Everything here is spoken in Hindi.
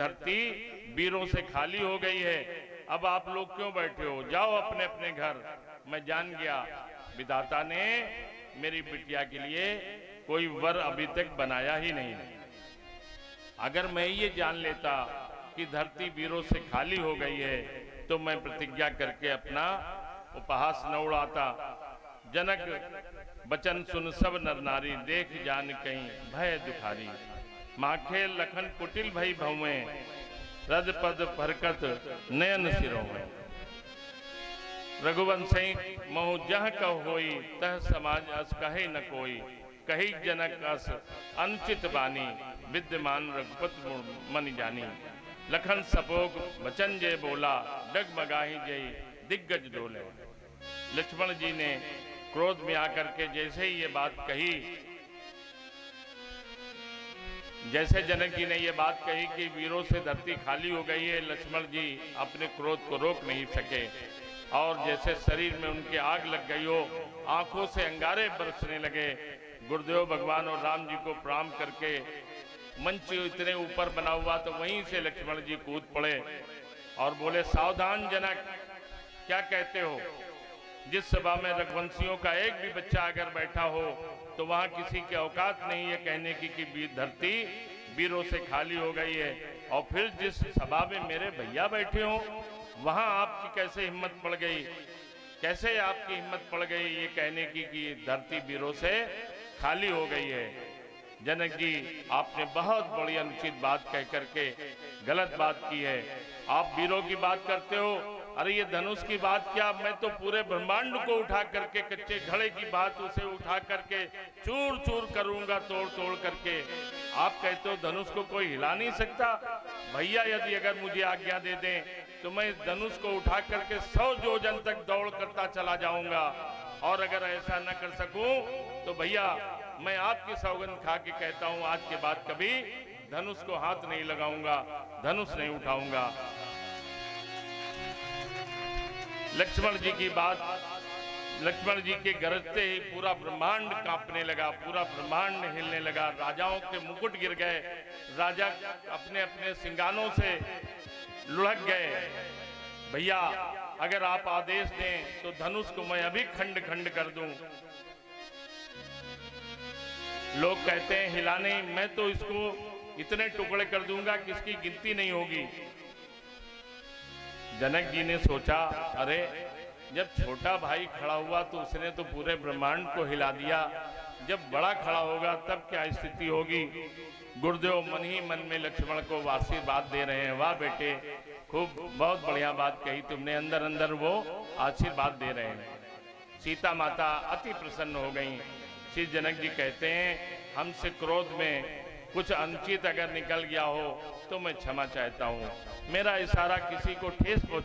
धरती वीरों से खाली हो गई है, अब आप लोग क्यों बैठे हो, जाओ अपने अपने घर। मैं जान गया विधाता ने मेरी बिटिया के लिए कोई वर अभी तक बनाया ही नहीं। अगर मैं ये जान लेता कि धरती वीरों से खाली हो गई है तो मैं प्रतिज्ञा करके अपना उपहास न उड़ाता। जनक बचन सुन सब नर नारी, देख जान कहीं भय दुखारी। माखे लखन कुटिल भई भवें, रज पद फरकत नयन सिरों में। रघुवंशी महु जह कह होई, तह समाज अस कहे न कोई। कही जनक अस अनुचित बानी, विद्यमान रघुपत मन जानी। लखन सपोग वचन जय बोला, डगमगाही जय दिग्गज डोले। लक्ष्मण जी ने क्रोध में आकर के जैसे ही ये बात कही, जैसे जनक जी ने ये बात कही कि वीरों से धरती खाली हो गई है, लक्ष्मण जी अपने क्रोध को रोक नहीं सके और जैसे शरीर में उनके आग लग गई हो, आंखों से अंगारे बरसने लगे। गुरुदेव भगवान और राम जी को प्रणाम करके मंच इतने ऊपर बना हुआ तो वहीं से लक्ष्मण जी कूद पड़े और बोले, सावधान जनक, क्या कहते हो? जिस सभा में रघुवंशियों का एक भी बच्चा अगर बैठा हो तो वहां किसी की औकात नहीं है कहने की कि धरती वीरों से खाली हो गई है। और फिर जिस सभा में मेरे भैया बैठे हो वहां आपकी कैसे हिम्मत पड़ गई, कैसे आपकी हिम्मत पड़ गई ये कहने की कि धरती वीरों से खाली हो गई है? जनक जी, आपने बहुत बड़ी अनुचित बात कह करके गलत बात की है। आप वीरों की बात करते हो, अरे ये धनुष की बात क्या, मैं तो पूरे ब्रह्मांड को उठा करके, कच्चे घड़े की बात उसे उठा करके चूर चूर करूंगा, तोड़ तोड़ करके। आप कहते हो धनुष को कोई हिला नहीं सकता? भैया यदि अगर मुझे आज्ञा दे दें तो मैं इस धनुष को उठा करके 100 योजन तक दौड़ करता चला जाऊंगा। और अगर ऐसा न कर सकूं तो भैया मैं आपकी सौगंध खा के कहता हूं, आज के बाद कभी धनुष को हाथ नहीं लगाऊंगा, धनुष नहीं उठाऊंगा। लक्ष्मण जी की बात, लक्ष्मण जी के गरजते ही पूरा ब्रह्मांड कांपने लगा, पूरा ब्रह्मांड हिलने लगा। राजाओं के मुकुट गिर गए, राजा अपने अपने सिंगानों से लुढ़क गए। भैया अगर आप आदेश दें तो धनुष को मैं अभी खंड खंड कर दूं। लोग कहते हैं हिलाने, मैं तो इसको इतने टुकड़े कर दूंगा कि इसकी गिनती नहीं होगी। जनक जी ने सोचा, अरे जब छोटा भाई खड़ा हुआ तो उसने तो पूरे ब्रह्मांड को हिला दिया, जब बड़ा खड़ा होगा तब क्या स्थिति होगी। गुरुदेव मन ही मन में लक्ष्मण को आशीर्वाद दे रहे हैं, वाह बेटे खूब बहुत बढ़िया बात कही तुमने, अंदर अंदर वो आशीर्वाद दे रहे हैं। सीता माता अति प्रसन्न हो गई। श्री जनक जी कहते हैं, हमसे क्रोध में कुछ अनुचित अगर निकल गया हो तो मैं क्षमा चाहता हूँ। मेरा इशारा किसी को ठेस पहुंचा